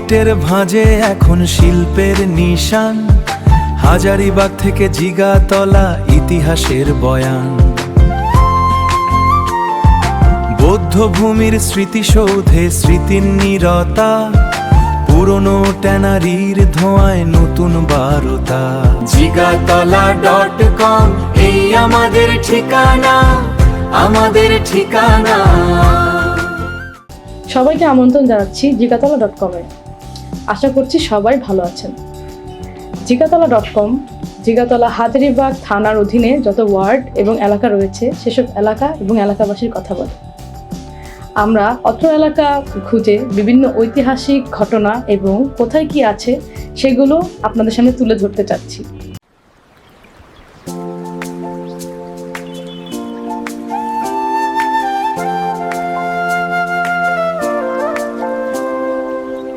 ইটের ভাঁজে এখন শিল্পের নিশান, হাজারীবাগ থেকে জিগাতলা ইতিহাসের বয়ান। বৌদ্ধভূমির স্মৃতিসৌধে স্মৃতির নীরতা, পুরনো ট্যানারির ধোঁয়ায় নতুন বারতা। jigatala.com এই আমাদের ঠিকানা, আমাদের ঠিকানা। সবাইকে আমন্ত্রণ জানাচ্ছি jigatala.com-এ। আশা করছি সবাই ভালো আছেন। jigatala.com জিগাতলা হাজারীবাগ থানার অধীনে যত ওয়ার্ড এবং এলাকা রয়েছে সেসব এলাকা এবং এলাকাবাসীর কথা বলে। আমরা অত্র এলাকা খুঁজে বিভিন্ন ঐতিহাসিক ঘটনা এবং কোথায় কি আছে সেগুলো আপনাদের সামনে তুলে ধরতে চাচ্ছি।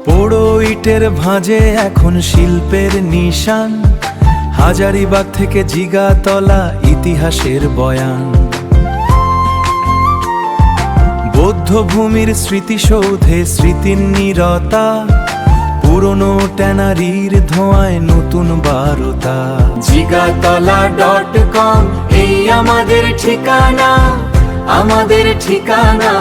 পোড়ো ইটের ভাঁজে এখন শিল্পের নিশান, হাজারীবাগ থেকে জিগাতলা ইতিহাসের বয়ান। বৌদ্ধভূমির স্মৃতিসৌধে স্মৃতির নীরতা, পুরনো ট্যানারির ধোঁয়ায় নতুন বারতা। jigatala.com এই আমাদের ঠিকানা, আমাদের ঠিকানা।